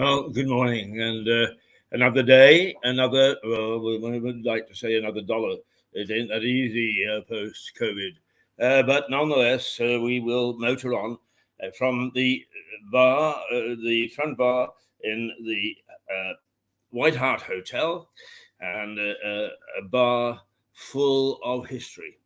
Well, good morning, and another day, we would like to say another dollar. It ain't that easy post-COVID. But nonetheless, we will motor on from the bar, the front bar in the White Hart Hotel, and a bar full of history.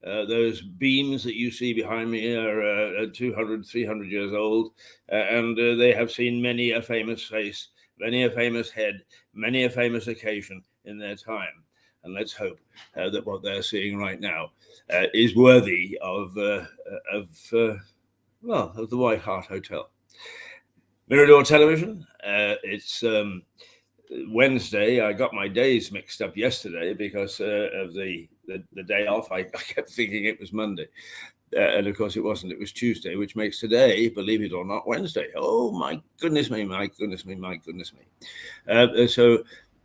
Those beams that you see behind me are 200, 300 years old, and they have seen many a famous face, many a famous head, many a famous occasion in their time. And let's hope that what they're seeing right now is worthy of the White Hart Hotel. Mirador Television. It's Wednesday. I got my days mixed up yesterday because of the day off. I kept thinking it was Monday. And of course it wasn't. It was Tuesday, which makes today, believe it or not, Wednesday. Oh, my goodness me, my goodness me, my goodness me. So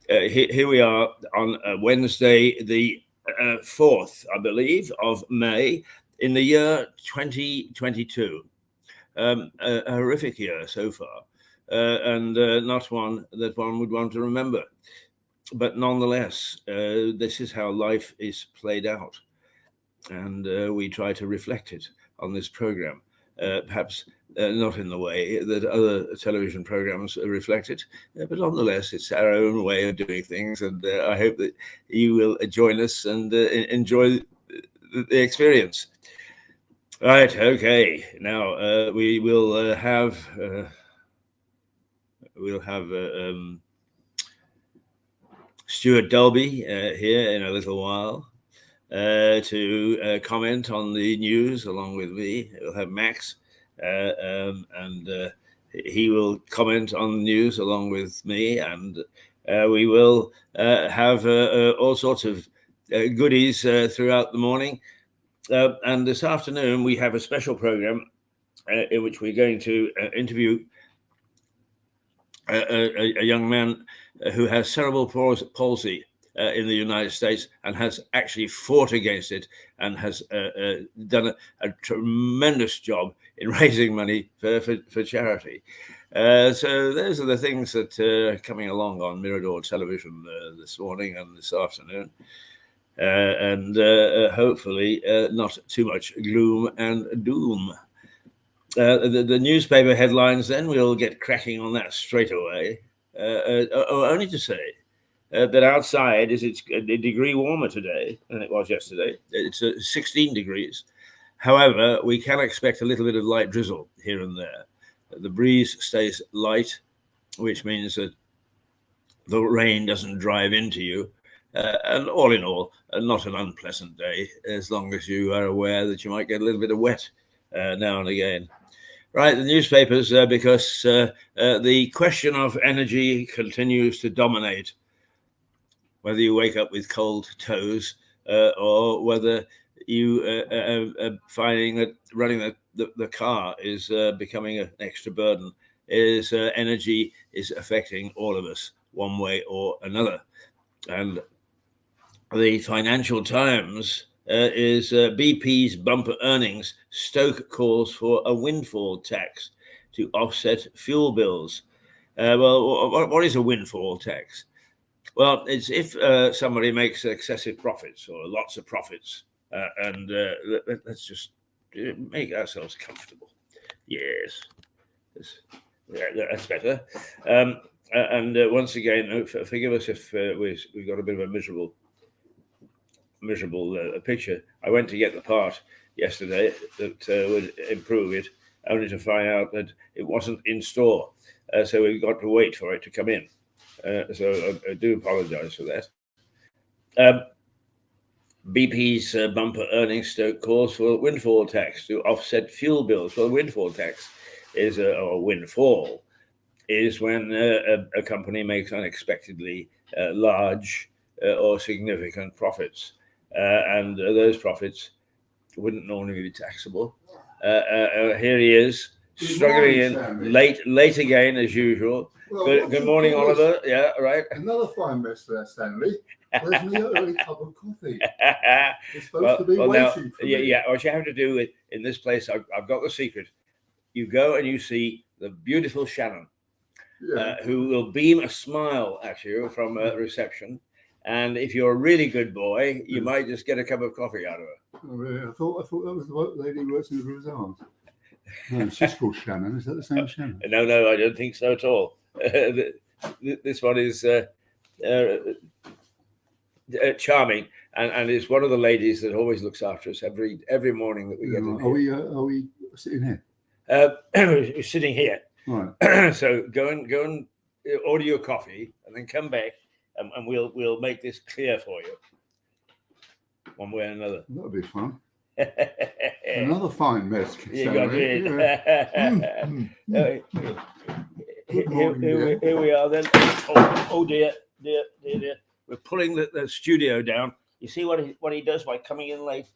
here we are on Wednesday, the 4th, I believe, of May in the year 2022. A horrific year so far. And not one that one would want to remember. But nonetheless, this is how life is played out. And we try to reflect it on this program, perhaps not in the way that other television programs reflect it, but nonetheless, it's our own way of doing things. And I hope that you will join us and enjoy the experience. Right, okay. Now we will have Stuart Dolby here in a little while to comment on the news along with me. We'll have Max, and he will comment on the news along with me, and we will have all sorts of goodies throughout the morning. And this afternoon we have a special program in which we're going to interview a young man who has cerebral palsy in the United States and has actually fought against it and has done a tremendous job in raising money for charity. So those are the things that are coming along on Mirador Television this morning and this afternoon. And hopefully not too much gloom and doom. The newspaper headlines, then we'll get cracking on that straight away. Only to say that outside it's a degree warmer today than it was yesterday. It's 16 degrees. However, we can expect a little bit of light drizzle here and there. The breeze stays light, which means that the rain doesn't drive into you. And all in all, not an unpleasant day, as long as you are aware that you might get a little bit of wet now and again. Right, the newspapers, because the question of energy continues to dominate, whether you wake up with cold toes or whether you are finding that running the car is becoming an extra burden, is energy is affecting all of us one way or another. And the Financial Times is BP's bumper earnings. Stoke calls for a windfall tax to offset fuel bills. Well, what is a windfall tax? Well, it's if somebody makes excessive profits or lots of profits, and let's just make ourselves comfortable. Yes, that's better. And once again, forgive us if we've got a bit of a miserable picture. I went to get the part yesterday that would improve it, only to find out that it wasn't in store. So we've got to wait for it to come in. So I do apologize for that. BP's bumper earnings. Stoke calls for windfall tax to offset fuel bills. Well, windfall tax is or windfall is when a company makes unexpectedly large or significant profits. And those profits wouldn't normally be taxable. Here he is, struggling in late again as usual. Well, good morning, Oliver. Yeah, right. Another fine mess there, Stanley. Where's my early cup of coffee? It's supposed to be waiting for me. Yeah, what you have to do in this place, I've got the secret. You go and you see the beautiful Shannon. who will beam a smile at you from reception. And if you're a really good boy, you might just get a cup of coffee out of her. Oh, really? I thought that was the lady who works in the Bazaars. No, she's called Shannon. Is that the same Shannon? No, I don't think so at all. This one is charming, and is one of the ladies that always looks after us every morning that we get in here. Are we sitting here? We're sitting here. Right. So go and order your coffee, and then come back, and we'll make this clear for you, one way or another. That'll be fun. Another fine mess. You got it. Here we are then. Oh dear. We're pulling the studio down. You see what he does by coming in late?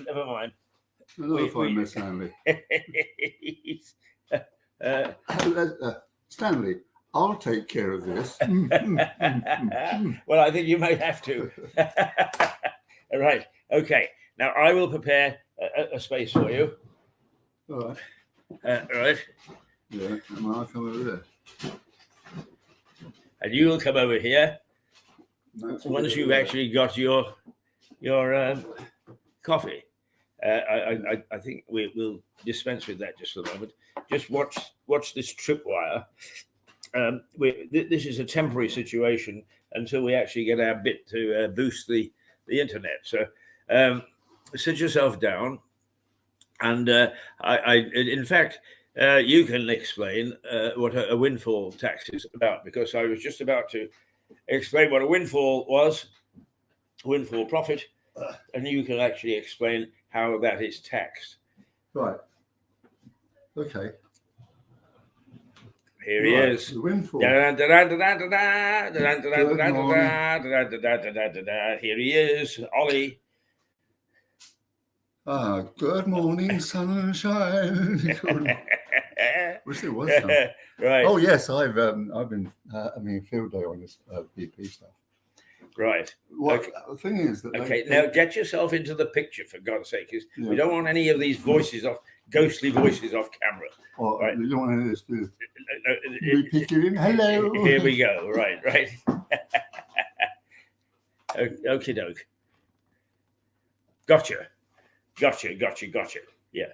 Never mind. Another fine mess, Stanley. Stanley, I'll take care of this. Well, I think you may have to. All right. Okay. Now I will prepare a space for you. All right. Right. Yeah, and I'll come over there. And you will come over here once you've actually got your coffee. I think we'll dispense with that just for the moment. Just watch this tripwire. This is a temporary situation until we actually get our bit to boost the internet. So sit yourself down, and in fact, you can explain what a windfall tax is about, because I was just about to explain what a windfall was, windfall profit, and you can actually explain how that is taxed. Right. Okay. Here he is. The windfall. Here he is, Ollie. Good morning, sunshine. Wish there was some. Right. Oh yes, I've been having a field day on this BP stuff. Right. The thing is that now get yourself into the picture, for God's sake, because we don't want any of these ghostly voices off camera. Oh, right. You don't want any of this, do you? We pick you in. Hello. Here we go. Right. Okie doke. Gotcha. Yeah.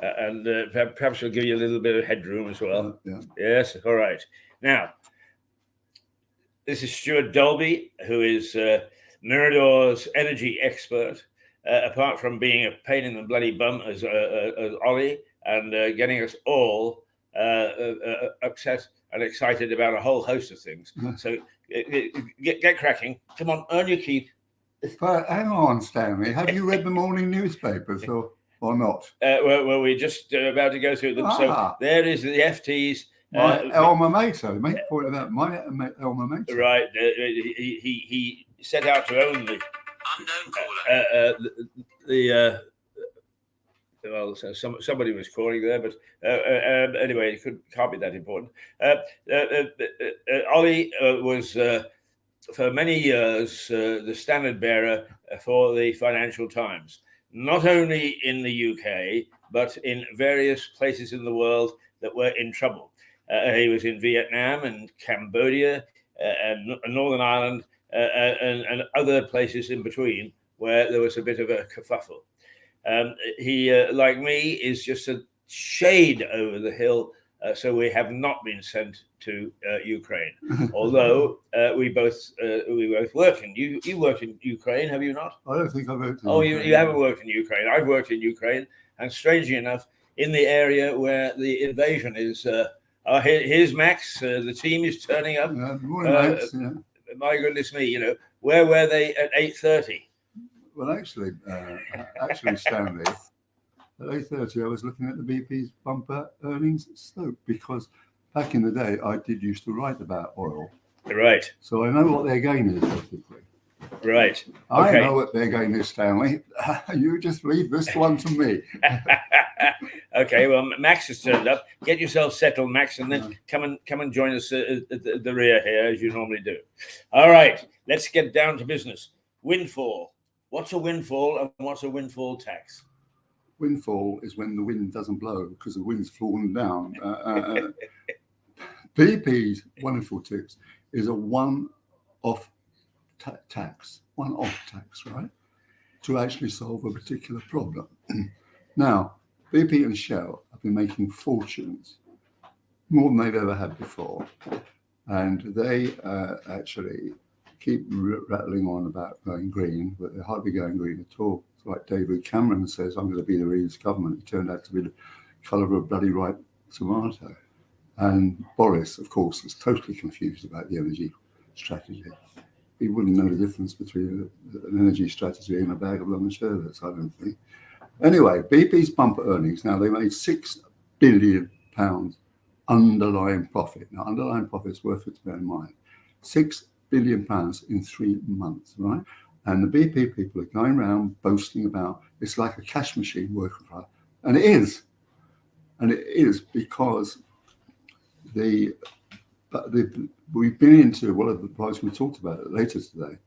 And perhaps we'll give you a little bit of headroom as well. Yeah. Yes. All right. Now, this is Stuart Dolby, who is Mirador's energy expert. Apart from being a pain in the bloody bum as Ollie, and getting us all upset and excited about a whole host of things. So get cracking. Come on, earn your keep. But hang on, Stanley. Have you read the morning newspapers or not? Well, we're just about to go through them. So there is the FT's. My alma mater. Make a point about my alma mater. Right. He set out to own the unknown caller. Somebody was calling there, but anyway, it can't be that important. Ollie was for many years the standard bearer for the Financial Times, not only in the UK but in various places in the world that were in trouble. He was in Vietnam and Cambodia and Northern Ireland and other places in between where there was a bit of a kerfuffle. He, like me, is just a shade over the hill, so we have not been sent to Ukraine. Although we both work in you worked in Ukraine, have you not? I don't think I've worked. You haven't worked in Ukraine. I've worked in Ukraine, and strangely enough, in the area where the invasion is. Here's Max. The team is turning up. Morning, Max. My goodness me! Where were they at 8:30? Well, actually, Stanley, at 8:30, I was looking at the BP's bumper earnings slope, because back in the day, I used to write about oil. Right. So I know what their gain is, basically. Right. I know what their gain is, Stanley. You just leave this one to me. Okay. Well, Max has turned up. Get yourself settled, Max, and then come and join us at the rear here, as you normally do. All right. Let's get down to business. Windfall. What's a windfall, and what's a windfall tax? Windfall is when the wind doesn't blow because the wind's fallen down. BP's wonderful tips is a one-off tax, right, to actually solve a particular problem. Now, BP and Shell have been making fortunes, more than they've ever had before, and they actually keep rattling on about going green, but they're hardly going green at all. It's like David Cameron says, I'm going to be the Reed's government. It turned out to be the colour of a bloody ripe tomato. And Boris, of course, is totally confused about the energy strategy. He wouldn't know the difference between an energy strategy and a bag of lemon sherbets, I don't think. Anyway, BP's bumper earnings, now they made £6 billion underlying profit. Now, underlying profit is worth it to bear in mind. £6 billion in 3 months, right? And the BP people are going around boasting about it's like a cash machine working for us. And it is. And it is because we've been into one of the points we talked about it later today,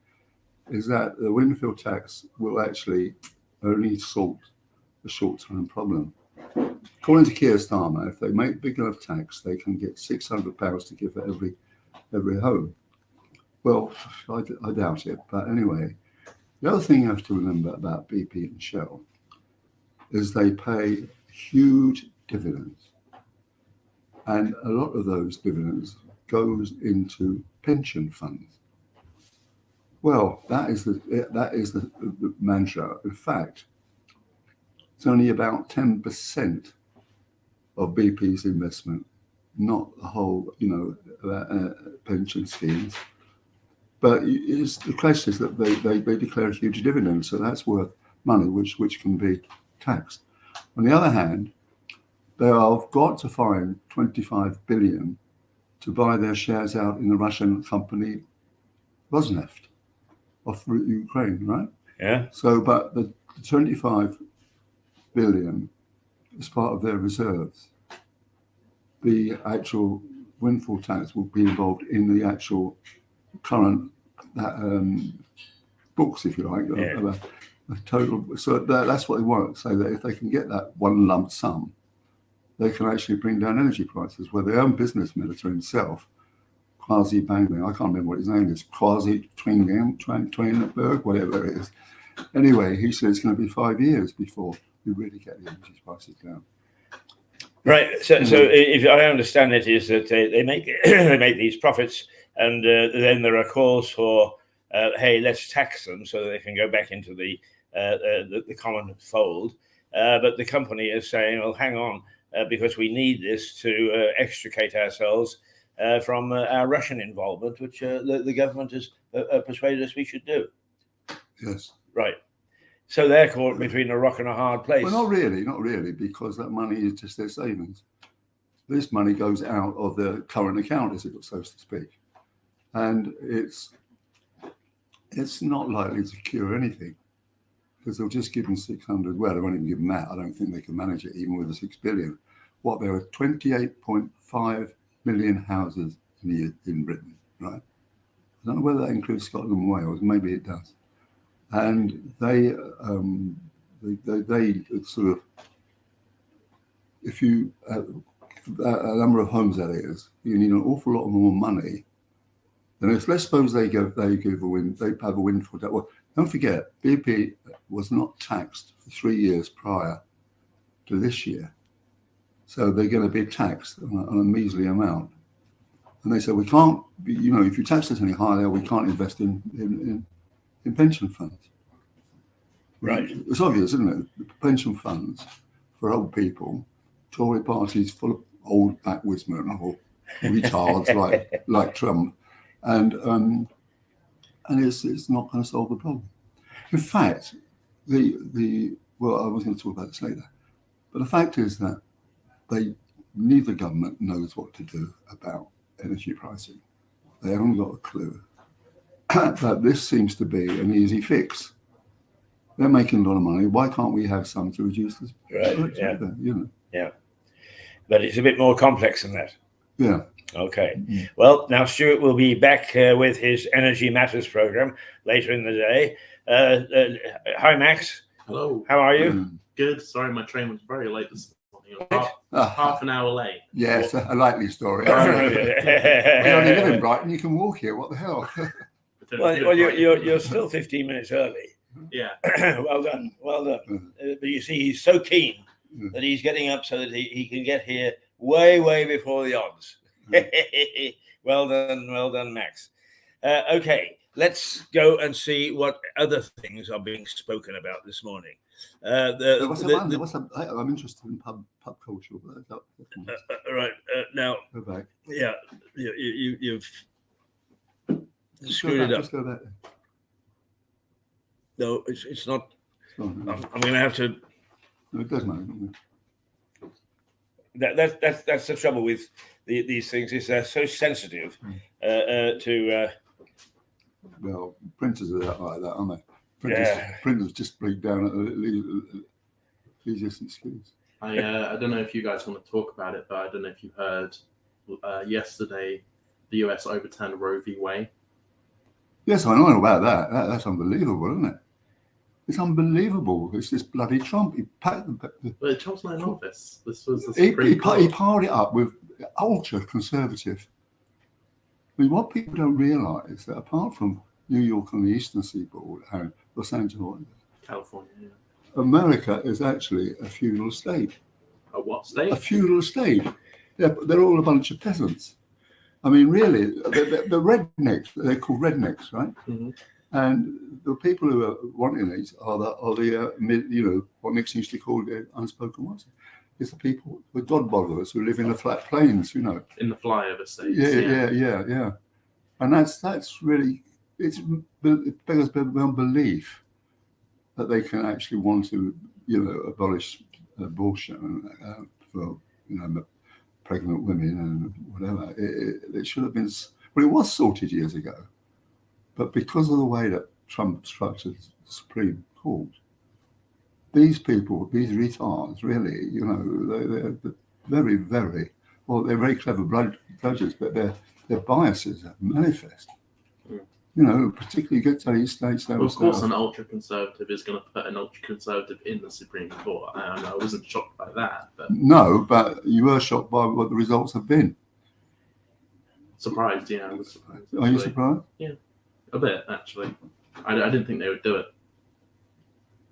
is that the windfall tax will actually only solve a short-term problem. According to Keir Starmer, if they make big enough tax, they can get £600 to give for every home. Well, I doubt it. But anyway, the other thing you have to remember about BP and Shell is they pay huge dividends. And a lot of those dividends goes into pension funds. Well, that is the mantra. In fact, it's only about 10% of BP's investment, not the whole, pension schemes. But the question is that they declare a huge dividend, so that's worth money, which can be taxed. On the other hand, they have got to find 25 billion to buy their shares out in the Russian company Rosneft of Ukraine, right? Yeah. So, but the 25 billion is part of their reserves. The actual windfall tax will be involved in the actual current books, if you like, of a total. So that's what they want. So that if they can get that one lump sum, they can actually bring down energy prices. Where their own business minister himself, Quasi Bangling, I can't remember what his name is, Quasi Twingenberg, whatever it is. Anyway, he said it's going to be 5 years before we really get the energy prices down. Right. So if I understand it, is that they make they make these profits, and then there are calls for, hey, let's tax them so that they can go back into the common fold. But the company is saying, well, hang on, because we need this to extricate ourselves from our Russian involvement, which the government has persuaded us we should do. Yes. Right. So they're caught between a rock and a hard place. Well, not really, because that money is just their savings. This money goes out of the current account, as it was, so to speak. And it's not likely to cure anything, because they'll just give them 600. Well, they won't even give them that. I don't think they can manage it, even with the 6 billion. What, there are 28.5 million houses in Britain, right? I don't know whether that includes Scotland and Wales. Maybe it does. And they sort of, if you a number of homes that is, you need an awful lot more money. And if let's suppose they have a windfall tax. Well, don't forget, BP was not taxed for 3 years prior to this year, so they're going to be taxed on a measly amount. And they said we can't, if you tax us any higher, we can't invest in pension funds. Right. It's obvious, isn't it? The pension funds for old people, Tory parties full of old backwards men or retards like Trump, and it's not going to solve the problem. In fact, I was going to talk about this later, but the fact is that neither government knows what to do about energy pricing. They haven't got a clue. But this seems to be an easy fix. They're making a lot of money. Why can't we have some to reduce this? Right. Yeah. Yeah. But it's a bit more complex than that. Yeah. Okay. Mm-hmm. Well, now Stuart will be back with his Energy Matters program later in the day. Hi, Max. Hello. How are you? Good. Sorry, my train was very late this morning. He was half an hour late. Yes, a likely story. Oh, You only live in Brighton, you can walk here. What the hell? Well, you're still 15 minutes early. Yeah. Well done. But you see, he's so keen that he's getting up so that he can get here way before the odds. Well done, Max. Okay, let's go and see what other things are being spoken about this morning. I'm interested in pub culture. Right now, go back. Yeah, you've screwed it up. Just go back there. No, it's not. No. I'm going to have to. No, it does matter. That's the trouble with these things, is they're so sensitive to. Well, printers are like that, aren't they? Printers just break down at the easiest excuse. I don't know if you guys want to talk about it, but I don't know if you heard yesterday the US overturned Roe v. Wade. Yes, I know about that. That's unbelievable, isn't it? It's unbelievable. It's this bloody Trump. He packed the Well, Trump's not in office. This was the Supreme Court. He piled it up with ultra conservative. I mean, what people don't realise that apart from New York on the Eastern Seaboard and Los Angeles, California, yeah. America is actually a feudal state. A what state? A feudal state. They're all a bunch of peasants. I mean, really, the rednecks, they're called rednecks, right? Mm-hmm. And the people who are wanting these are the what Nixon used to call the unspoken ones. It's the people, the God botherers who live in the flat plains, In the flyover states. Yeah. And that's really, it beggars beyond belief that they can actually want to, abolish abortion for, pregnant women and whatever. It should have been, well, it was sorted years ago. But because of the way that Trump structured the Supreme Court, these people, these retards, really, they're very, very, well, they're very clever judges, but their biases are manifest. Particularly get to these states. Well, of course, an ultra-conservative is going to put an ultra-conservative in the Supreme Court. I wasn't shocked by that. But no, but you were shocked by what the results have been. Surprised, yeah. I was surprised. Are you surprised? Yeah, a bit, actually. I didn't think they would do it.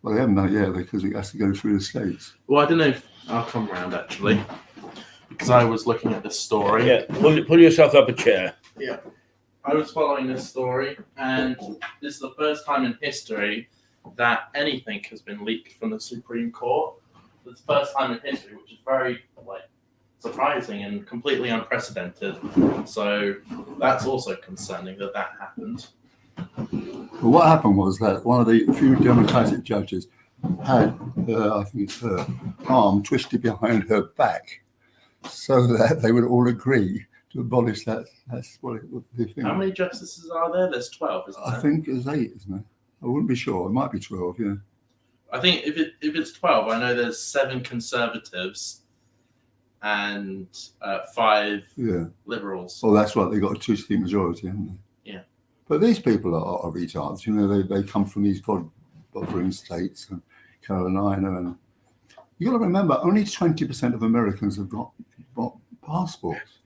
Well, they haven't done it yet because it has to go through the states. Well, I don't know if I'll come round, actually, because I was looking at this story. Yeah, pull yourself up a chair. Yeah. I was following this story, and this is the first time in history that anything has been leaked from the Supreme Court. It's the first time in history, which is very surprising and completely unprecedented. So that's also concerning that happened. Well, what happened was that one of the few Democratic judges had, I think it's her, arm twisted behind her back so that they would all agree to abolish that. That's what it would be. How many justices are there? There's 12, isn't there? I think it's 8, isn't it? I wouldn't be sure. It might be 12, yeah. I think if it's 12, I know there's 7 conservatives and 5 liberals. Well, that's right. They got a 2-seat majority, haven't they? Yeah. But these people are retards. They come from these God-bothering states and Carolina, and you got to remember, only 20% of Americans have got passports.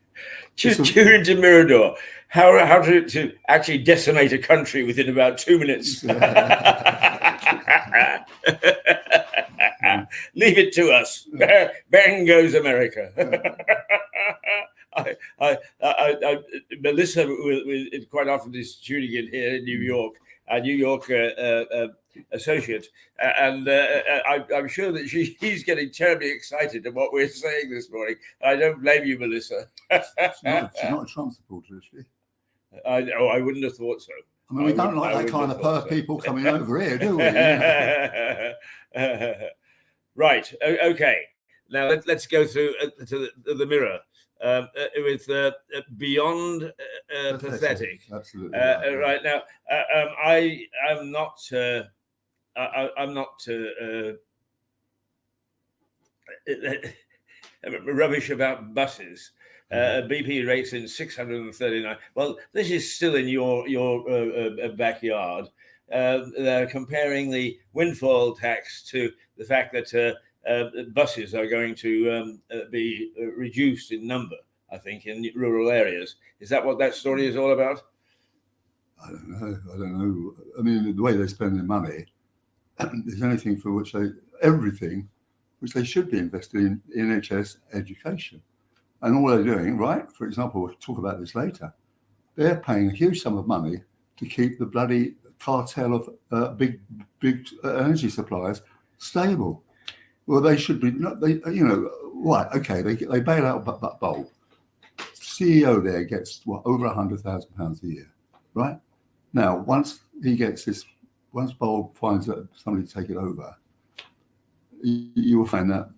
Tune into Mirador. How to actually decimate a country within about 2 minutes. Leave it to us. Bang goes America. Melissa quite often is tuning in here in New York, a New York associate, and I'm sure that she's getting terribly excited at what we're saying this morning. I don't blame you, Melissa. She's not a Trump supporter, is she? I wouldn't have thought so. I mean, we don't like that kind of people coming over here, do we? Right. Okay. Now let's go through to the Mirror with Beyond Pathetic. Absolutely. Right now, I'm not rubbish about buses. BP rates in 639. Well, this is still in your backyard. They're comparing the windfall tax to the fact that buses are going to be reduced in number, I think, in rural areas. Is that what that story is all about? I don't know. I mean, the way they spend their money, there's anything for which everything which they should be invested in NHS education. And all they're doing, right, for example, we'll talk about this later, they're paying a huge sum of money to keep the bloody cartel of big energy suppliers stable. Well, they should be, right, okay, they bail out Bulb. CEO there gets, over £100,000 a year, right? Now, once Bulb finds that somebody to take it over, you will find that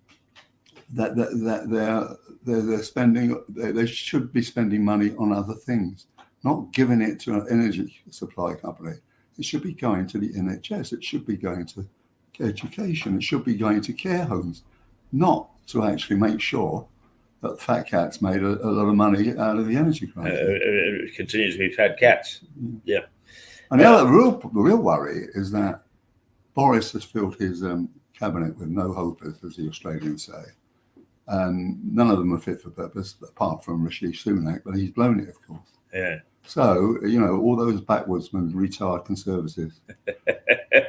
they're spending, they should be spending money on other things, not giving it to an energy supply company. It should be going to the NHS. It should be going to education. It should be going to care homes, not to actually make sure that Fat Cat's made a lot of money out of the energy crisis. It continues to be Fat Cats. Yeah. And the other real worry is that Boris has filled his cabinet with no hopers, as the Australians say. And none of them are fit for purpose, apart from Rishi Sunak, but he's blown it, of course. Yeah. So, all those backwardsmen, retired conservatives,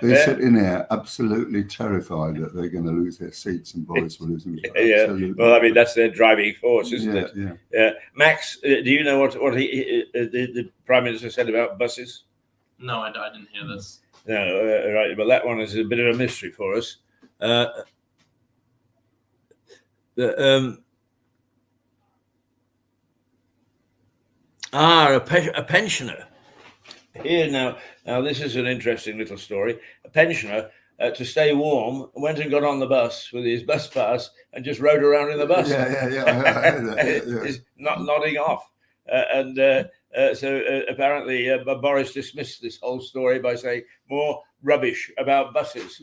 they're sitting there absolutely terrified that they're going to lose their seats and Boris will lose them. Yeah. Well, I mean, that's their driving force, isn't it? Yeah. Max, do you know what the Prime Minister said about buses? No, I didn't hear this. No, right. Well, that one is a bit of a mystery for us. A pensioner. Here now, this is an interesting little story. A pensioner, to stay warm, went and got on the bus with his bus pass and just rode around in the bus. Yeah. He's not nodding off. So apparently Boris dismissed this whole story by saying more rubbish about buses.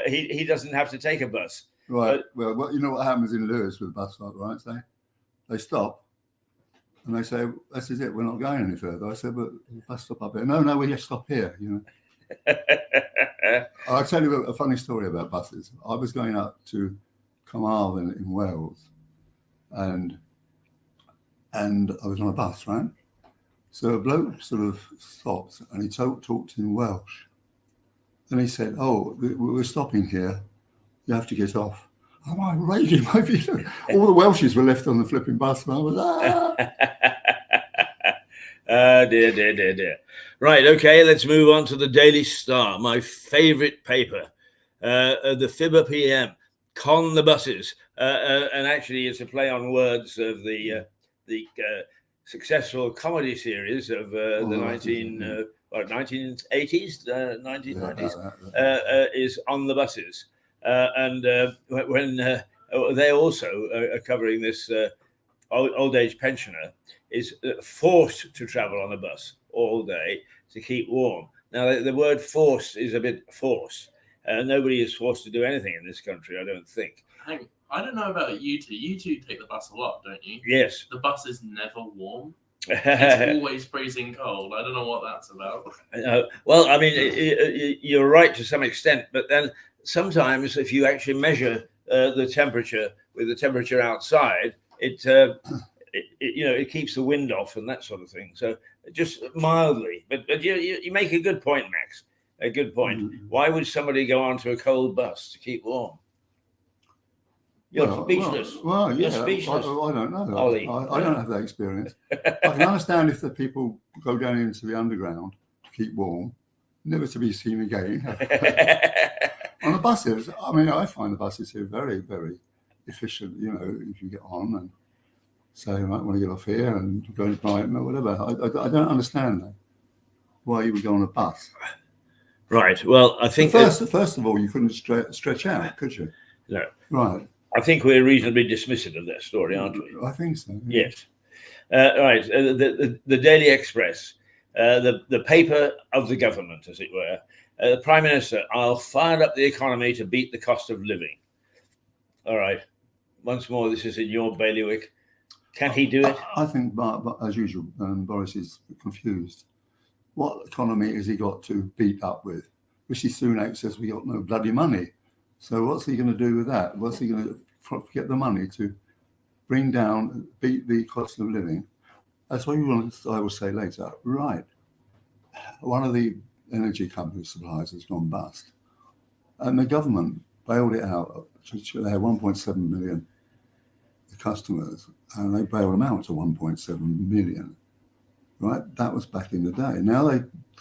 He doesn't have to take a bus. Right. Well, you know what happens in Lewis with bus stop, right? They stop and they say, "This is it. We're not going any further." I said, "But bus stop up here." No, we just stop here. I'll tell you a funny story about buses. I was going up to Carmarthen in Wales, and I was on a bus, right? So a bloke sort of stopped and he talked in Welsh. Then he said, "Oh, we're stopping here. You have to get off." I'm like raging. All the Welshies were left on the flipping bus, and I was dear. Right, okay, let's move on to the Daily Star, my favourite paper. The Fibber PM, Con the Buses. And actually it's a play on words of the successful comedy series of the 1980s, 1990s, is On the Buses. When they also are covering this old age pensioner is forced to travel on a bus all day to keep warm. Now, the word forced is a bit forced. Nobody is forced to do anything in this country, I don't think. I don't know about you two. You two take the bus a lot, don't you? Yes. The bus is never warm. It's always freezing cold. I don't know what that's about. Well, I mean, you're right to some extent, but then sometimes if you actually measure the temperature with the temperature outside, it keeps the wind off and that sort of thing. So just mildly, but you make a good point, Max. A good point. Mm-hmm. Why would somebody go onto a cold bus to keep warm? You're speechless. You're speechless. I don't know. Ollie. I don't have that experience. I can understand if the people go down into the underground to keep warm, never to be seen again. On the buses, I mean, I find the buses here very, very efficient. If you get on and say, I might want to get off here and go to Brighton or whatever. I don't understand that. Why you would go on a bus. Right. Well, I think first of all, you couldn't stretch out, could you? No. Right. I think we're reasonably dismissive of that story, aren't we? I think so. Yeah. Yes. Right. The Daily Express, the paper of the government, as it were. The Prime Minister, I'll fire up the economy to beat the cost of living. All right. Once more, this is in your bailiwick. Can he do it? I think, but as usual, Boris is confused. What economy has he got to beat up with? Rishi Sunak says we got no bloody money. So what's he going to do with that? What's he going to get the money to bring down, beat the cost of living? That's what I will say later. Right. One of the energy company suppliers has gone bust. And the government bailed it out. They had 1.7 million customers, and they bailed them out to 1.7 million. Right? That was back in the day. Now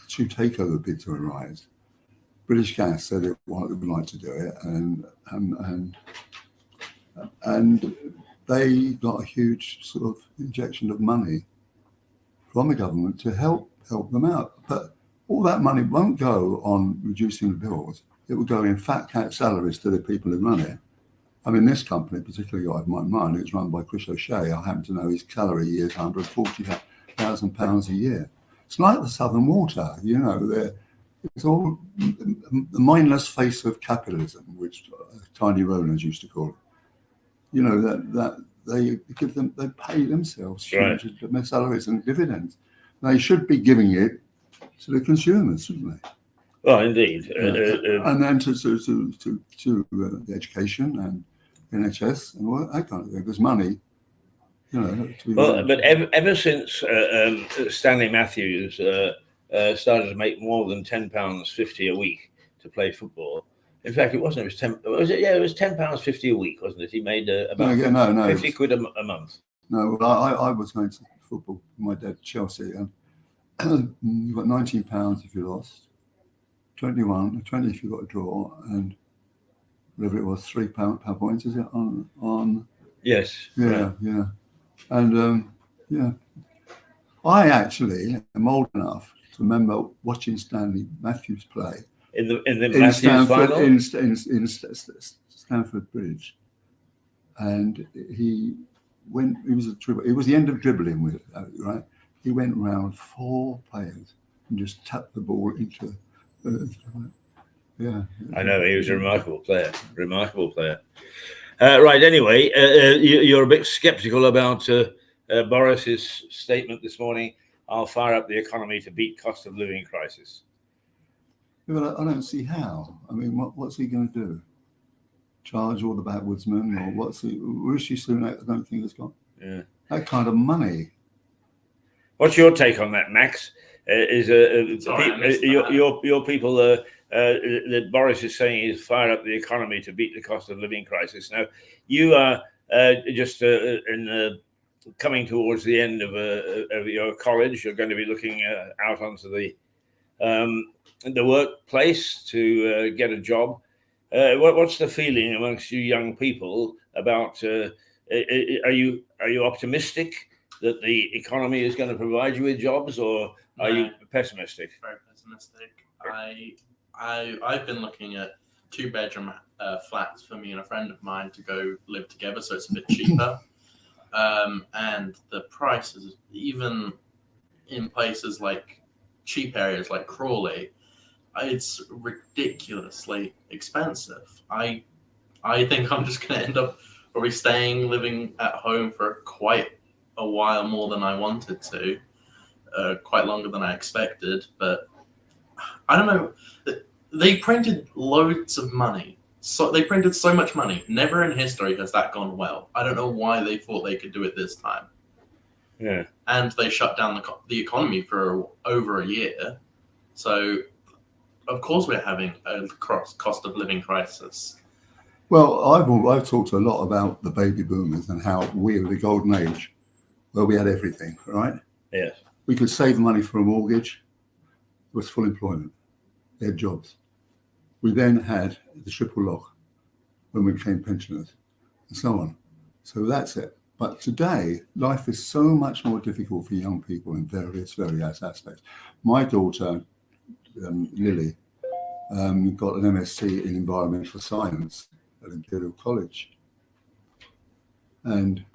two takeover bids are arise. British Gas said it would like to do it, and they got a huge sort of injection of money from the government to help them out. But all that money won't go on reducing the bills. It will go in fat cat salaries to the people who run it. I mean, this company, particularly I have mine, it's run by Chris O'Shea. I happen to know his salary is £140,000 a year. It's like the Southern Water, it's all the mindless face of capitalism, which Tiny Rollins used to call it. That they pay themselves huge salaries and dividends. They should be giving it to the consumers, shouldn't they? Well, indeed. And then to the education and NHS and all that kind of thing. There's money, But ever since Stanley Matthews started to make more than £10.50 a week to play football. In fact, it wasn't. It was 10. Was it? Yeah, it was £10.50 a week, wasn't it? He made about 50 quid a month. No, well, I was going to football with my dad, Chelsea, and you got £19 if you lost, 20 if you got a draw, and whatever it was, £3 per point. Is it on? Yes. Yeah, right. Yeah, and I actually am old enough to remember watching Stanley Matthews play in the Matthews final in Stamford Bridge, and he was the end of dribbling with it, right? He went round 4 players and just tapped the ball into. Yeah. I know, he was a remarkable player. Right. Anyway, you're a bit sceptical about Boris's statement this morning. I'll fire up the economy to beat cost of living crisis. Yeah, but I don't see how. I mean, what's he going to do? Charge all the backwoodsmen, or what's he? Rishi Sunak, I don't think has got that kind of money. What's your take on that, Max? Your people that Boris is saying is fire up the economy to beat the cost of living crisis. Now, you are just coming towards the end of your college. You're going to be looking out onto the workplace to get a job. What's the feeling amongst you young people about? Are you optimistic that the economy is going to provide you with jobs, or are you pessimistic? Very pessimistic. I've been looking at 2-bedroom flats for me and a friend of mine to go live together, so it's a bit cheaper. And the prices, even in places like cheap areas like Crawley, it's ridiculously expensive. I think I'm just going to end up probably living at home for quite a while more than I wanted to, quite longer than I expected. But I don't know. They printed loads of money. So they printed so much money. Never in history has that gone well. I don't know why they thought they could do it this time. Yeah. And they shut down the economy for over a year. So, of course, we're having a cost of living crisis. Well, I've talked a lot about the baby boomers and how we were the golden age, where we had everything, right? Yes. We could save money for a mortgage. It was full employment. They had jobs. We then had the triple lock when we became pensioners and so on. So that's it. But today, life is so much more difficult for young people in various aspects. My daughter, Lily, got an MSc in environmental science at Imperial College. And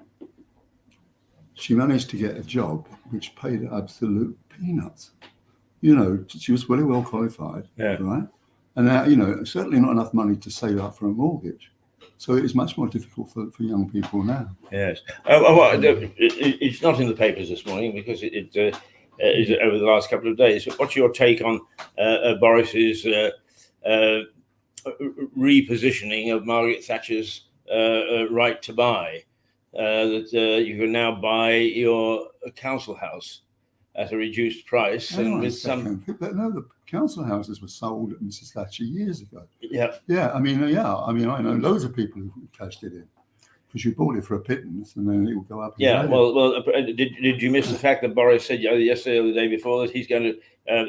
she managed to get a job which paid absolute peanuts. She was very well qualified, right? And now, certainly not enough money to save up for a mortgage. So it is much more difficult for young people now. Yes. It's not in the papers this morning because it is over the last couple of days. What's your take on Boris's repositioning of Margaret Thatcher's right to buy, that you can now buy your council house at a reduced price. Hang And on a with some, second. But no, the council houses were sold at Mrs. Thatcher years ago. yeah, Yeah, I mean, I know loads of people who cashed it in because you bought it for a pittance and then it will go up. In yeah. value. Well, did you miss the fact that Boris said yesterday or the day before that he's going to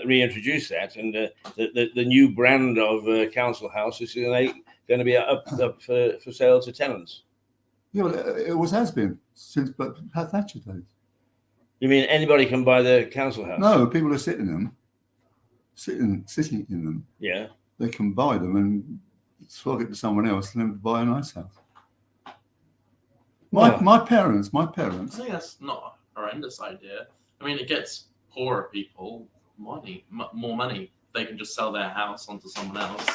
reintroduce that, and the new brand of council house is going to be up for sale to tenants? Yeah, well, it has been since but Thatcher days. You mean anybody can buy the council house? No, people are sitting in them. Yeah. They can buy them and swap it to someone else and then buy a nice house. My parents. I think that's not a horrendous idea. I mean, it gets poorer people more money. They can just sell their house onto someone else.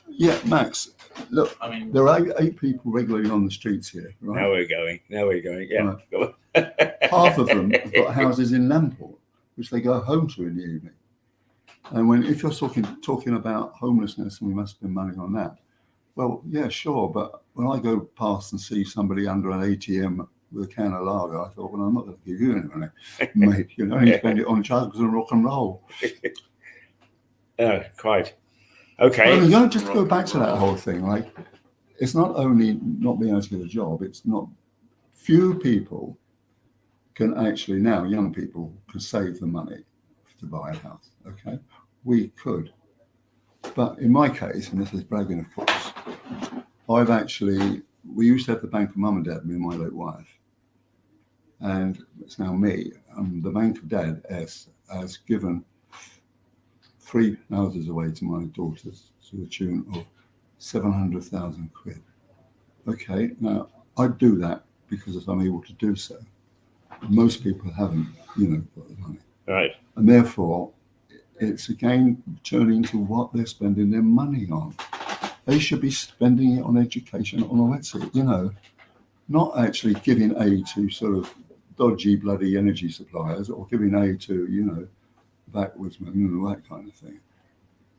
Yeah, Max. Look, I mean, there are 8 people regularly on the streets here, right? Now we're going. Yeah. Right. Go on. Half of them have got houses in Lamport, which they go home to in the evening. And if you're talking about homelessness and we must spend money on that, well, yeah, sure. But when I go past and see somebody under an ATM with a can of lager, I thought, well, I'm not going to give you any money, mate. You spend it on drugs and rock and roll. Quite. Okay. I mean, don't just go back to that whole thing. Like, it's not only not being able to get a job, it's not few people can actually now, young people can save the money to buy a house. Okay. We could. But in my case, and this is bragging, of course, we used to have the bank of mum and dad, me and my late wife. And it's now me. The bank of dad has given 3 houses away to my daughters to the tune of 700,000 quid. Okay, now I do that because I'm able to do so. Most people haven't, got the money. Right. And therefore, it's again turning to what they're spending their money on. They should be spending it on education, on all that sort, not actually giving aid to sort of dodgy bloody energy suppliers or giving aid to, backwoodsmen and all that kind of thing.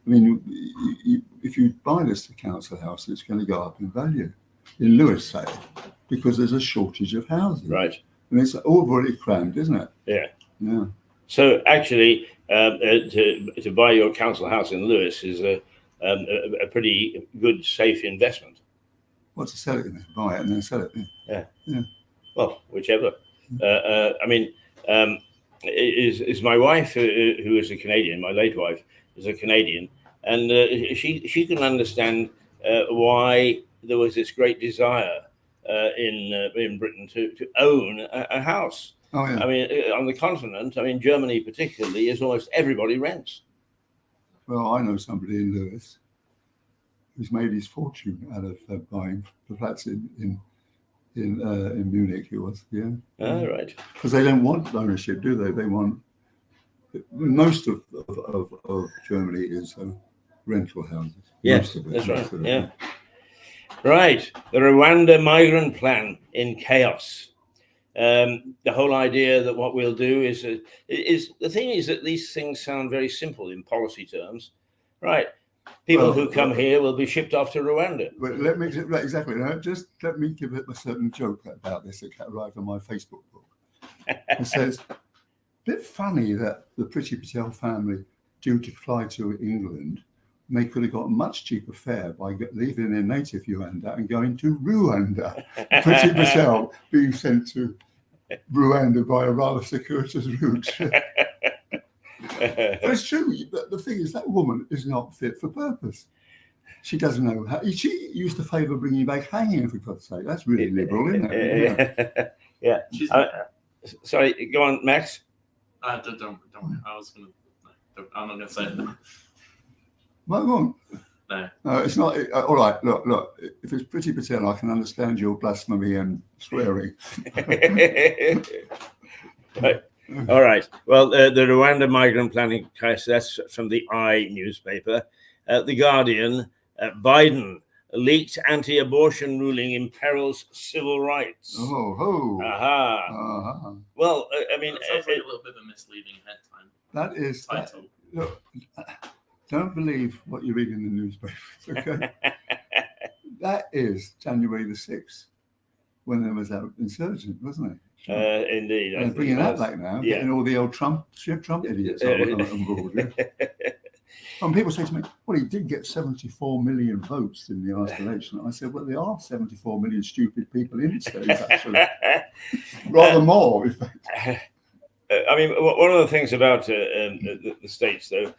I mean, if you buy this council house, it's going to go up in value. In Lewis, say, because there's a shortage of houses. Right. And it's already crammed, isn't it? Yeah. Yeah. So actually, to buy your council house in Lewis is a pretty good, safe investment. Well, to sell it and then buy it and then sell it. Yeah. Well, whichever. I mean, is my wife, who is a Canadian, my late wife is a Canadian, and she can understand why there was this great desire in Britain to own a house. Oh, yeah. I mean, on the continent, Germany particularly, is almost everybody rents. Well, I know somebody in Lewis who's made his fortune out of buying flats in Munich. He was, yeah. Oh, right. Because they don't want ownership, do they? They want most of Germany is rental houses. Yes, most of it, that's right. Most of it. Yeah. Right. The Rwanda migrant plan in chaos. The whole idea that what we'll do is the thing is that these things sound very simple in policy terms, right? People who come here will be shipped off to Rwanda. But let me exactly. Just let me give it a certain joke about this that arrived on my Facebook book. It says, "Bit funny that the Priti Patel family, due to fly to England, they could have got a much cheaper fare by leaving their native Rwanda and going to Rwanda. Priti Patel being sent to Rwanda by a rather circuitous route." But it's true. The thing is, that woman is not fit for purpose. She doesn't know how. She used to favour bringing back hanging, for God's sake. That's really liberal, isn't it? Yeah. Sorry, go on, Max. Don't worry. I'm not going to say it. Well, go on. No, it's not. All right, look. If it's Priti Patel, I can understand your blasphemy and swearing. All right. Well, the Rwanda migrant planning crisis, that's from the I newspaper. The Guardian, Biden leaked anti-abortion ruling imperils civil rights. Oh. Aha. Well, I mean, that sounds like a little bit of a misleading headline. That is title. Look, don't believe what you read in the newspapers. Okay, that is January the 6th, when there was that insurgent, wasn't it? Indeed, They're bringing that back now, getting all the old Trump idiots on board. Yeah. And people say to me, well, he did get 74 million votes in the last election. I said, well, there are 74 million stupid people in the States, actually. Rather more, in fact. I mean, one of the things about the States, though,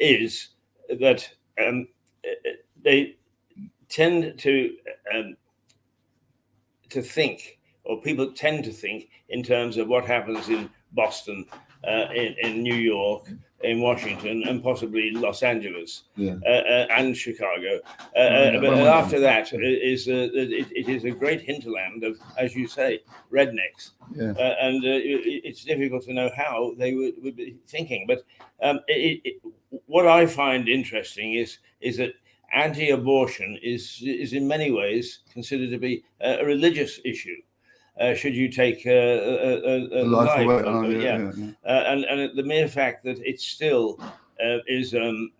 is that they tend to think, or people tend to think, in terms of what happens in Boston, in New York, in Washington, and possibly Los Angeles, and Chicago. But after that, it is a great hinterland of, as you say, rednecks. Yeah. And it's difficult to know how they would be thinking. But what I find interesting is that anti-abortion is in many ways considered to be a religious issue. Should you take a life away? And the mere fact that it still is an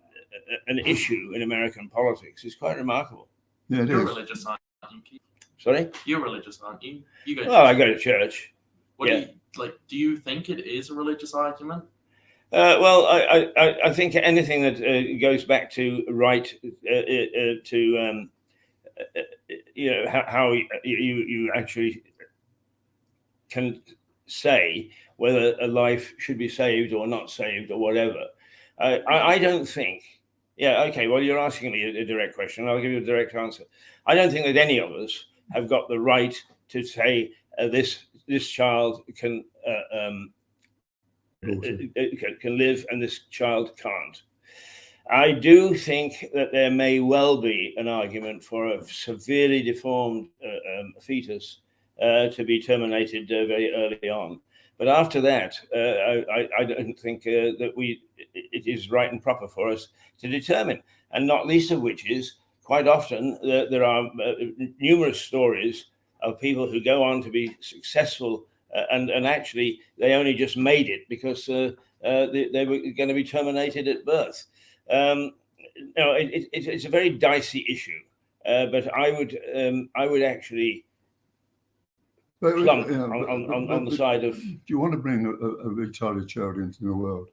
issue in American politics is quite remarkable. Yeah, You're religious, aren't you, Keith? Sorry? You're religious, aren't you? You go. Well, I go to church. Do you think it is a religious argument? Well, I think anything that goes back to right to how you actually can say whether a life should be saved or not saved or whatever. I don't think. Yeah, okay. Well, you're asking me a direct question. I'll give you a direct answer. I don't think that any of us have got the right to say this child can live and this child can't. I do think that there may well be an argument for a severely deformed fetus to be terminated very early on. But after that, I don't think that it is right and proper for us to determine, and not least of which is quite often there are numerous stories of people who go on to be successful and actually they only just made it because they were going to be terminated at birth. It's a very dicey issue, but I would actually plump on the side of. Do you want to bring a retarded child into the world,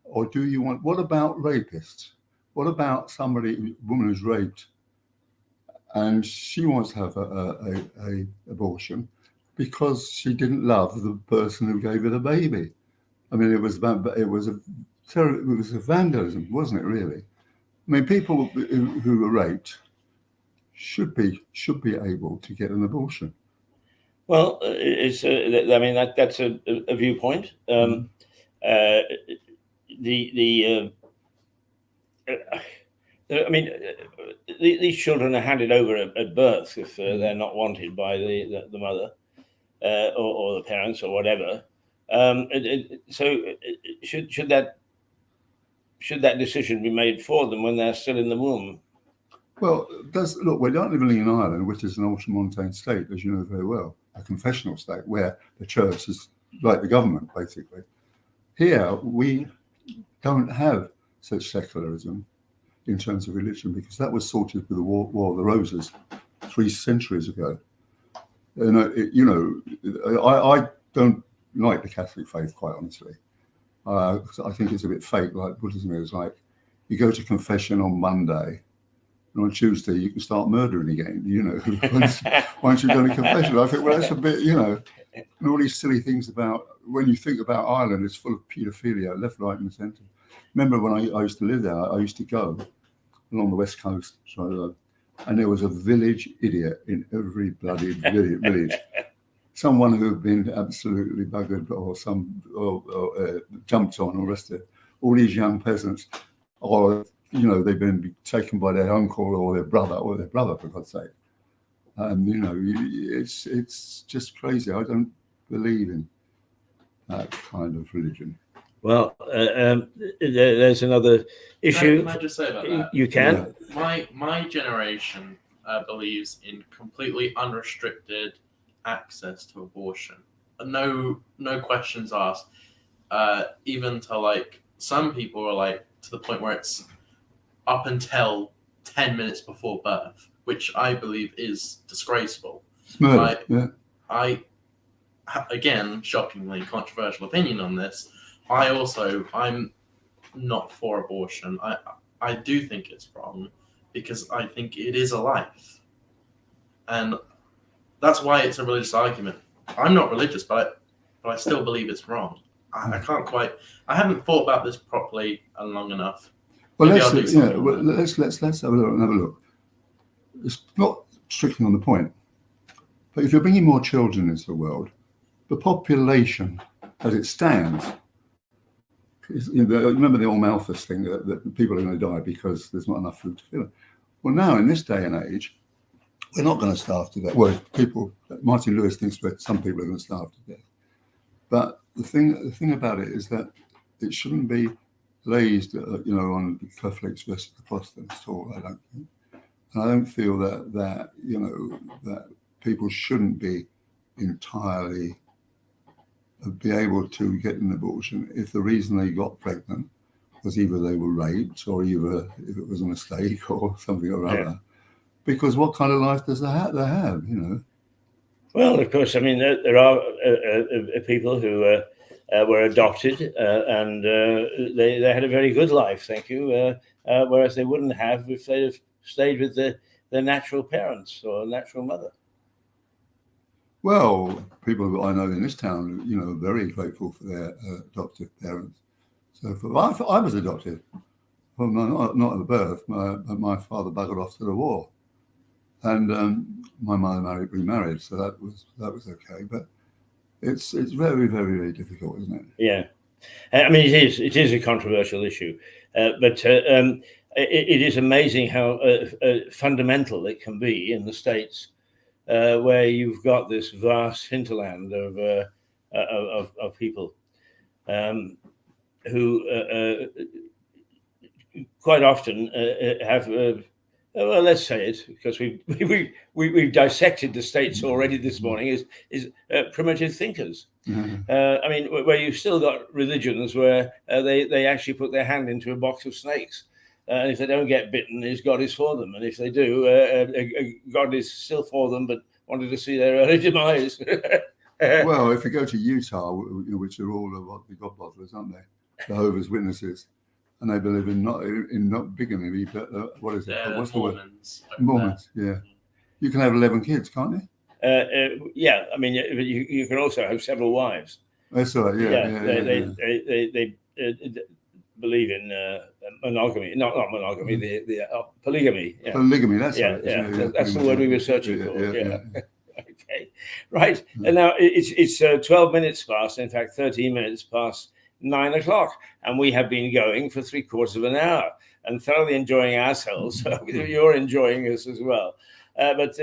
or do you want? What about rapists? What about a woman who's raped, and she wants to have a abortion because she didn't love the person who gave her the baby? I mean, it was a vandalism, wasn't it? Really? I mean, people who were raped should be able to get an abortion. Well, it's. I mean, that's a viewpoint. I mean, these children are handed over at birth if they're not wanted by the mother or the parents or whatever. So should that decision be made for them when they're still in the womb? Well, look, we're not living in Ireland, which is an ultramontane state, as you know very well, a confessional state where the church is like the government, basically. Here, we don't have such secularism in terms of religion because that was sorted with the War of the Roses 3 centuries ago. And, I don't like the Catholic faith, quite honestly. I think it's a bit fake, like Buddhism is. Like, you go to confession on Monday, and on Tuesday you can start murdering again, once you've done a confession. I think, well, that's a bit, and all these silly things about, when you think about Ireland, it's full of paedophilia, left, right and centre. Remember when I used to live there, I used to go along the west coast, and there was a village idiot in every bloody village. Someone who had been absolutely buggered or jumped on or arrested. All these young peasants, or they've been taken by their uncle or their brother, for God's sake. It's just crazy. I don't believe in that kind of religion. Well, there's another issue. Can I just say about that? You can. Yeah. My generation believes in completely unrestricted access to abortion. No questions asked. Even to some people are like, to the point where it's up until 10 minutes before birth, which I believe is disgraceful. It's murder. Again, shockingly controversial opinion on this. I'm not for abortion. I do think it's wrong because I think it is a life. And that's why it's a religious argument. I'm not religious, but I still believe it's wrong. I haven't thought about this properly and long enough. Well, let's have a look. It's not strictly on the point, but if you're bringing more children into the world, the population as it stands, remember the old Malthus thing that people are going to die because there's not enough food to fill it. Well, now in this day and age, we're not going to starve to death. Well, Martin Lewis thinks that some people are going to starve to death. But the thing about it is that it shouldn't be raised, on Catholics versus the Protestants at all. I don't think. And I don't feel that people shouldn't be entirely be able to get an abortion if the reason they got pregnant was either they were raped or either if it was a mistake or something or other. Because what kind of life does they have? Well, of course, I mean, there are people who were adopted and they had a very good life, thank you, whereas they wouldn't have if they'd have stayed with their natural parents or natural mother. Well, people that I know in this town, are very grateful for their adoptive parents. So I was adopted. Well, not at birth. My father buggered off to the war, and my mother remarried, so that was okay. But it's very, very, very difficult, isn't it? Yeah, I mean it is a controversial issue, but it is amazing how fundamental it can be in the States. Where you've got this vast hinterland of people who quite often have, well, let's say it because we've dissected the States already this morning is primitive thinkers. Mm-hmm. I mean, where you've still got religions where they actually put their hand into a box of snakes. And if they don't get bitten, God is for them. And if they do, God is still for them, but wanted to see their early demise. Well, if you go to Utah, which are all of the God bottlers, aren't they? Jehovah's Witnesses, and they believe in not bigamy, but what is it? What's Mormons. The word? Mormons. Yeah, you can have 11 kids, can't you? Yeah, I mean, you can also have several wives. That's right. They believe in monogamy, not monogamy, the polygamy. Yeah. Polygamy, that's right. Yeah, that's the word we were searching for. Yeah. Okay, right. And now it's 12 minutes past, in fact, 13 minutes past 9 o'clock, and we have been going for 3/4 of an hour and thoroughly enjoying ourselves. So you're enjoying us as well. But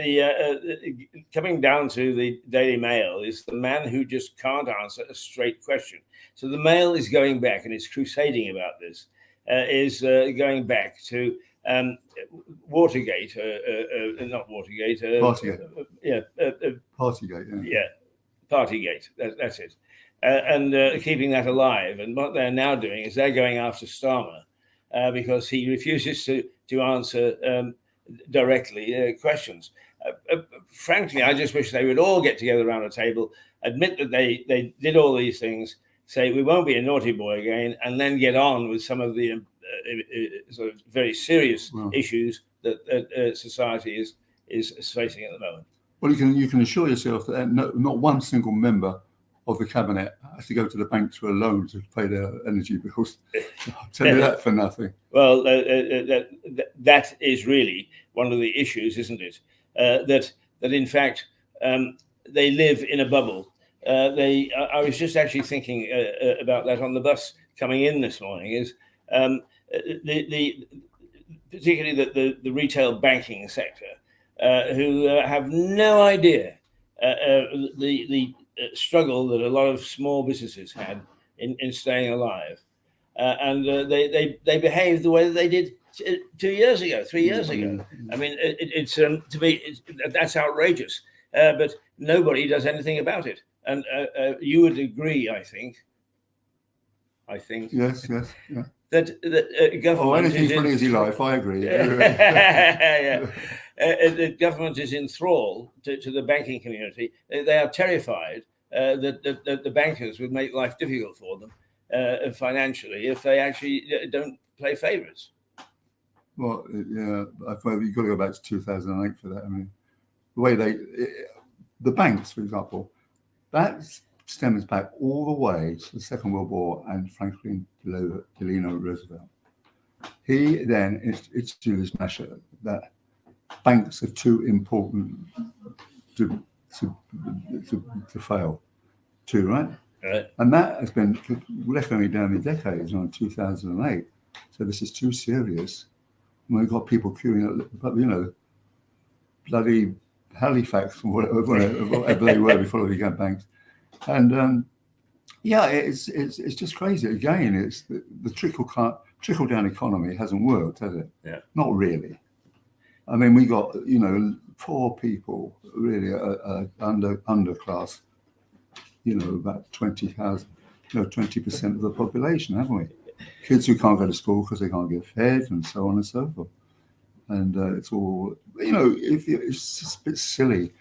coming down to the Daily Mail is the man who just can't answer a straight question. So the Mail is going back and is crusading about this, is going back to Watergate, not Watergate. Partygate. Partygate, yeah. Yeah, Partygate, that's it. And keeping that alive. And what they're now doing is they're going after Starmer because he refuses to answer directly questions. Frankly, I just wish they would all get together around a table, admit that they did all these things, say we won't be a naughty boy again, and then get on with some of the sort of very serious issues that society is facing at the moment. Well, you can assure yourself that not one single member of the cabinet has to go to the bank for a loan to pay their energy bills. I'll tell you that for nothing. Well, that is really one of the issues, isn't it? That in fact they live in a bubble. I was just actually thinking about that on the bus coming in this morning. Is particularly the retail banking sector, who have no idea the struggle that a lot of small businesses had in staying alive, and they behaved the way that they did 2 years ago, 3 years ago. I mean, it's to me that's outrageous, but nobody does anything about it. And you would agree, I think. Yes, yeah. that Oh, government anything is for an in easy life, I agree. yeah. The government is in thrall to the banking community. They are terrified that the bankers would make life difficult for them financially if they actually don't play favourites. Well, yeah, you've got to go back to 2008 for that. I mean, the way the banks, for example, that stems back all the way to the Second World War and Franklin Delano Roosevelt. He then instituted this measure that banks are too important to fail, right? Right. And that has been reckoning down the decades on 2008. So this is too serious. And we've got people queuing up, bloody Halifax or whatever they were before they got banks. And it's just crazy. Again, it's the trickle down economy hasn't worked, has it? Yeah. Not really. I mean, we got poor people, really underclass. About 20,000, 20% of the population, haven't we? Kids who can't go to school because they can't get fed, and so on and so forth. And it's all, it's just a bit silly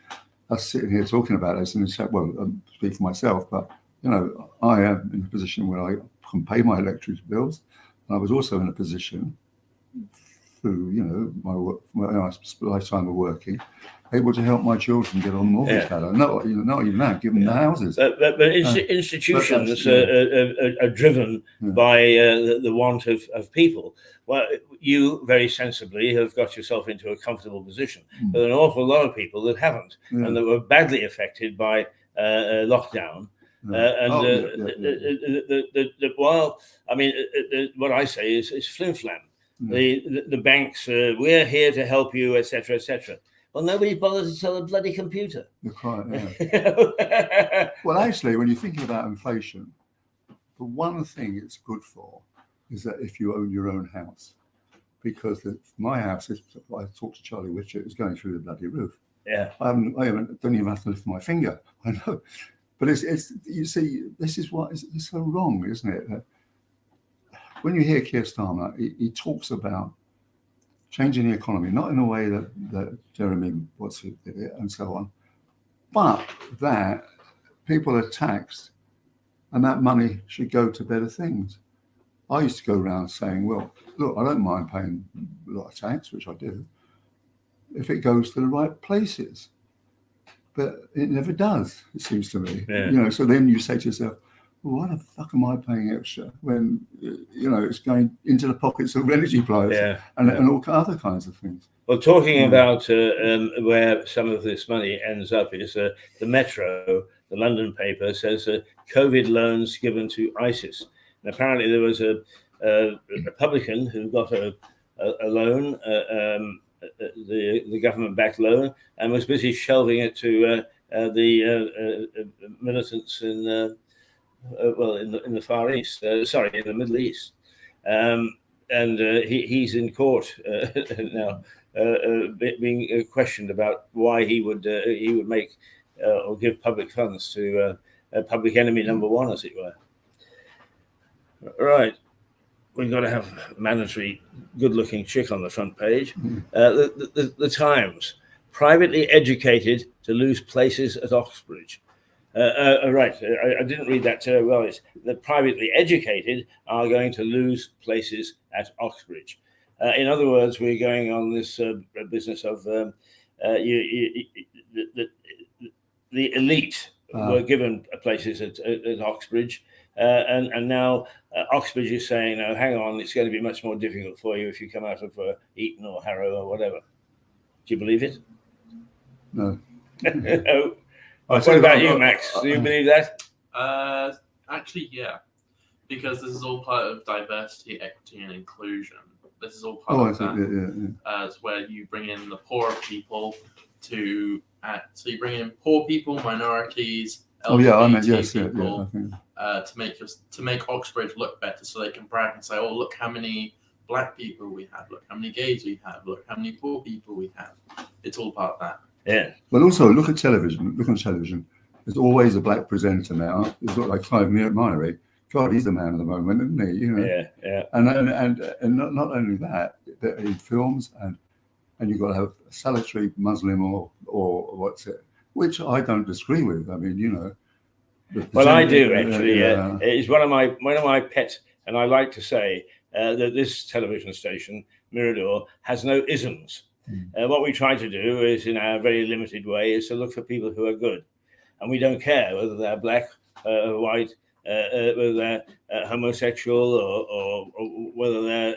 us sitting here talking about this. And I'm speak for myself, but I am in a position where I can pay my electricity bills, and I was also in a position through my lifetime of working, able to help my children get on mortgage better. Not even that, give them the houses. But institutions are driven by the want of people. Well, you very sensibly have got yourself into a comfortable position. But an awful lot of people that haven't and that were badly affected by lockdown. What I say is flim-flam. The banks, we're here to help you, etc., etc. Well, nobody bothers to sell a bloody computer. You're quite, yeah. Well, actually, when you're thinking about inflation, the one thing it's good for is that if you own your own house, because my house is, I talked to Charlie Witcher, is going through the bloody roof. Yeah. I don't even have to lift my finger. I know, but it's you see, this is what is so wrong, isn't it? When you hear Keir Starmer, he talks about changing the economy, not in a way that Jeremy Watson did it and so on, but that people are taxed and that money should go to better things. I used to go around saying, well, look, I don't mind paying a lot of tax, which I do, if it goes to the right places. But it never does, it seems to me. Yeah. So then you say to yourself, well, why the fuck am I paying extra when it's going into the pockets of energy players and all other kinds of things? Well, talking about where some of this money ends up is the Metro, the London paper, says COVID loans given to ISIS. And apparently there was a Republican who got a loan, the government-backed loan, and was busy shelving it to the militants in the Far East, in the Middle East, and he's in court now, being questioned about why he would make or give public funds to public enemy number one, as it were. Right, we've got to have a mandatory good-looking chick on the front page. The Times: privately educated to lose places at Oxbridge. Right, I didn't read that terribly well. It's the privately educated are going to lose places at Oxbridge. In other words, we're going on this business of the elite were given places at Oxbridge, and now Oxbridge is saying, no, hang on, it's going to be much more difficult for you if you come out of Eton or Harrow or whatever. Do you believe it? No. No. What about you, Max? Do you believe that? Actually, yeah, because this is all part of diversity, equity, and inclusion. This is all part of that. It's where you bring in the poorer people so you bring in poor people, minorities, LGBT people, to make Oxbridge look better, so they can brag and say, "Oh, look how many black people we have. Look how many gays we have. Look how many poor people we have." It's all part of that. Yeah. But also look at television. Look on television. There's always a black presenter now. It's not like Clive Myrie. God, he's the man of the moment, isn't he? You know. Yeah, yeah. And not only that, that in films and you've got to have a salutary Muslim or what's it, which I don't disagree with. I mean, you know. Well, I do actually. It's one of my pet, and I like to say that this television station, Mirador, has no isms. What we try to do is, in our very limited way, is to look for people who are good, and we don't care whether they're black, white, whether they're homosexual, or whether they're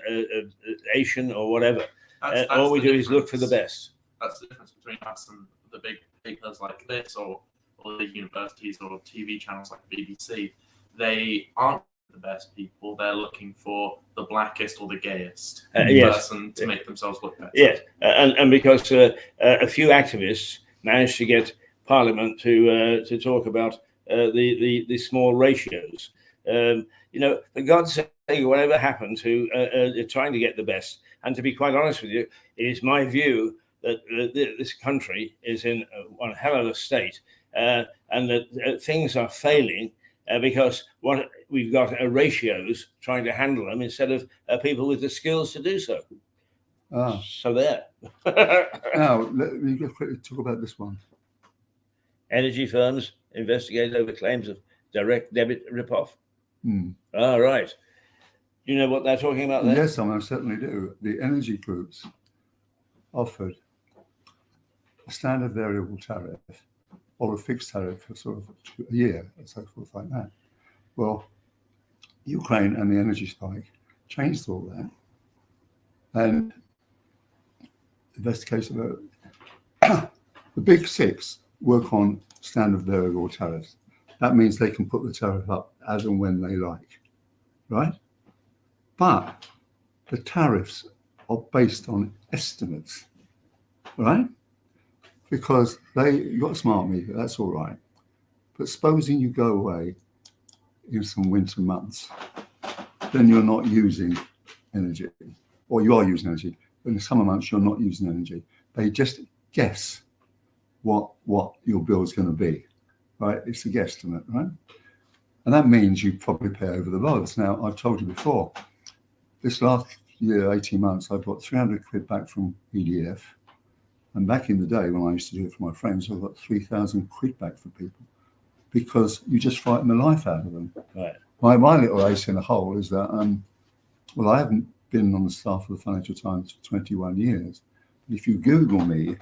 Asian or whatever. That's all we do is look for the best. That's the difference between us and the big papers like this, or the universities or TV channels like BBC. They aren't the best people. They're looking for the blackest or the gayest person to make themselves look better. Yes, and because a few activists managed to get Parliament to talk about the small ratios. You know, for God's sake, whatever happened to trying to get the best? And to be quite honest with you, it is my view that this country is in one hell of a state, and that things are failing because what we've got are ratios trying to handle them instead of people with the skills to do so. So there. Now, let me just quickly talk about this one. Energy firms investigate over claims of direct debit rip-off. All right. Do you know what they're talking about there? Yes, I certainly do. The energy groups offered a standard variable tariff or a fixed tariff for sort of a year and so forth like that. Well, Ukraine and the energy spike changed all that. And investigation about the big six work on standard variable tariffs. That means they can put the tariff up as and when they like, right? But the tariffs are based on estimates, right? Because you got a smart meter, that's all right. But supposing you go away in some winter months, then you're not using energy, or you are using energy. But in the summer months, you're not using energy. They just guess what your bill is going to be, right? It's a guesstimate, right? And that means you probably pay over the odds. Now, I've told you before, this last year, 18 months, I've got 300 quid back from EDF. And back in the day when I used to do it for my friends, I got 3,000 quid back for people because you just frighten the life out of them. Right. My little ace in the hole is that, well, I haven't been on the staff of the Financial Times for 21 years. But if you Google me,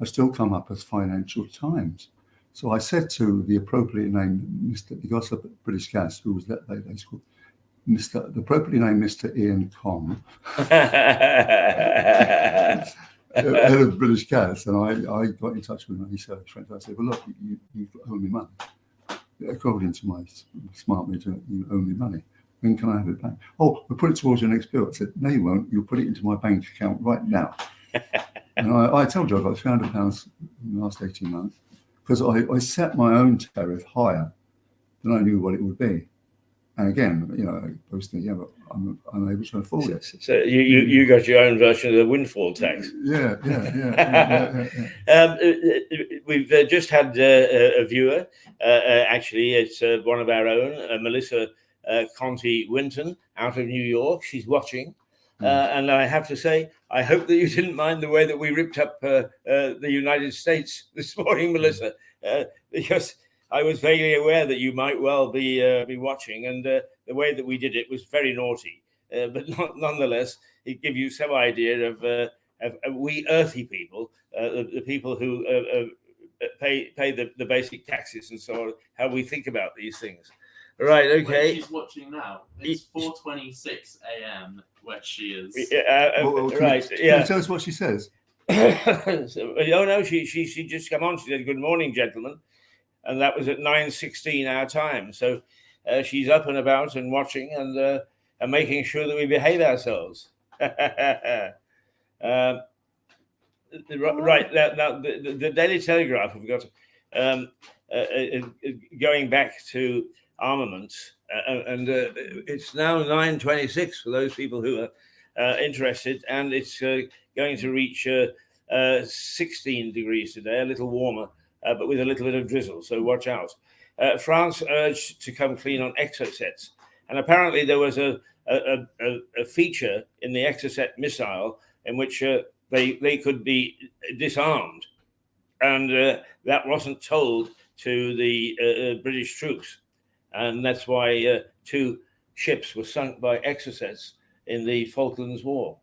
I still come up as Financial Times. So I said to the appropriately named Mr. The gossip at British Gas, who was that lady called, the appropriately named Mr. Ian Combe, head of British Gas, and I got in touch with him. He said, I said, well, look, you owe me money. According to my smart meter, you owe me money. When can I have it back? Oh, we'll put it towards your next bill. I said, no, you won't. You'll put it into my bank account right now. And I told you I got £300 in the last 18 months because I set my own tariff higher than I knew what it would be. And again, you know, I was thinking, yeah, but I'm unable to afford it. So you got your own version of the windfall tax. Yeah. We've just had a viewer. Actually, it's one of our own, Melissa Conti Winton, out of New York. She's watching. And I have to say, I hope that you didn't mind the way that we ripped up the United States this morning, Melissa, because I was vaguely aware that you might well be watching, and the way that we did it was very naughty. But nonetheless, it gives you some idea of we earthy people, the people who pay the basic taxes and so on, how we think about these things. Right, okay. She's watching now. It's 4:26 a.m. where she is. Can you tell us what she says? Oh no, she just come on. She said, "Good morning, gentlemen," and that was at 9:16 our time. So she's up and about and watching and making sure that we behave ourselves. Right now, the Daily Telegraph have got going back to armaments, and it's now 9:26 for those people who are interested, and it's going to reach 16 degrees today, a little warmer, but with a little bit of drizzle, so watch out. France urged to come clean on exocets. And apparently there was a feature in the exocet missile in which they could be disarmed. And that wasn't told to the British troops. And that's why 2 ships were sunk by exocets in the Falklands War.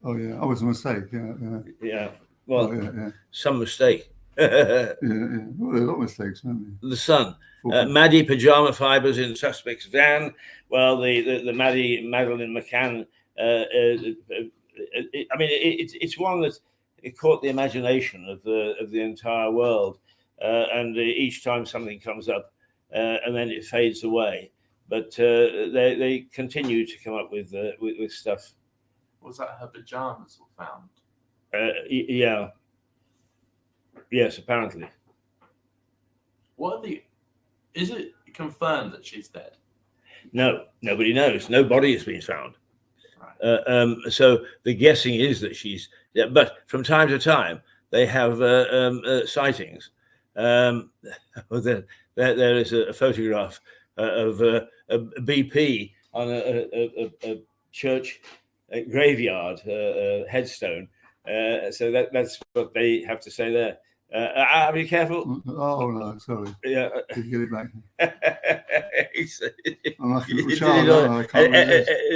Oh, yeah. Oh, it was a mistake. Yeah. Yeah. Well, yeah. Some mistake. Yeah. Well, there are a lot of mistakes, aren't The Sun. there? Maddie pajama fibers in suspect's van. Well, the Madeleine McCann. I mean, it's one that it caught the imagination of the entire world, and each time something comes up, and then it fades away. But they continue to come up with stuff. Was that her pajamas were found? Yeah. Yes, apparently. Is it confirmed that she's dead? No, nobody knows. No body has been found. Right. So the guessing is that she's. Yeah, but from time to time they have sightings. There is a photograph of a BP on a church graveyard headstone. So that's what they have to say there. Be careful. Oh, no, sorry. Yeah. Did you get it back?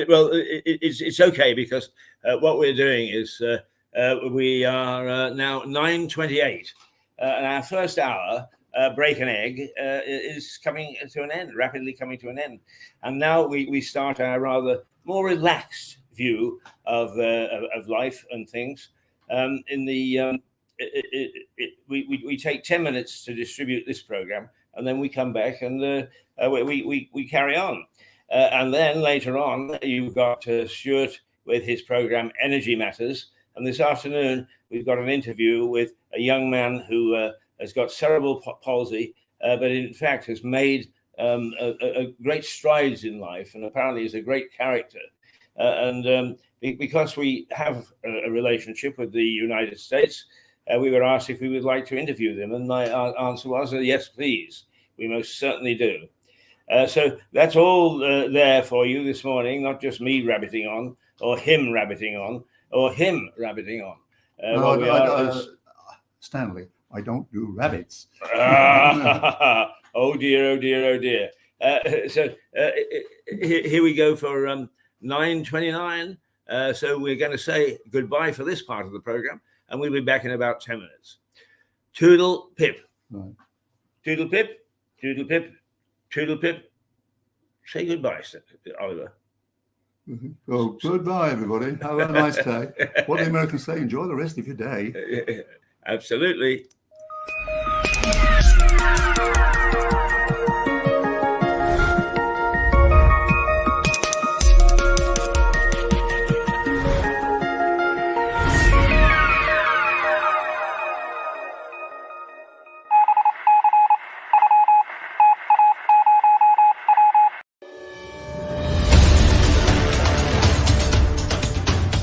Well, it's okay because what we're doing is we are now 9:28, and our first hour, break an egg, is coming to an end, rapidly coming to an end, and now we start our rather more relaxed view of life and things. We take 10 minutes to distribute this program, and then we come back and we carry on. And then later on, you've got Stuart with his program Energy Matters. And this afternoon, we've got an interview with a young man who has got cerebral palsy, but in fact has made a great strides in life, and apparently is a great character. Because we have a relationship with the United States, we were asked if we would like to interview them, and my answer was, yes, please. We most certainly do. So that's all there for you this morning, not just me rabbiting on, or him rabbiting on, or him rabbiting on. Stanley, I don't do rabbits. Oh dear, oh dear, oh dear. So here we go for 9:29. So we're going to say goodbye for this part of the program, and we'll be back in about 10 minutes. Toodle pip. Right. Toodle pip, toodle pip, toodle pip. Say goodbye, Oliver. Oh, goodbye, everybody. Have a nice day. What do the Americans say? Enjoy the rest of your day. Absolutely.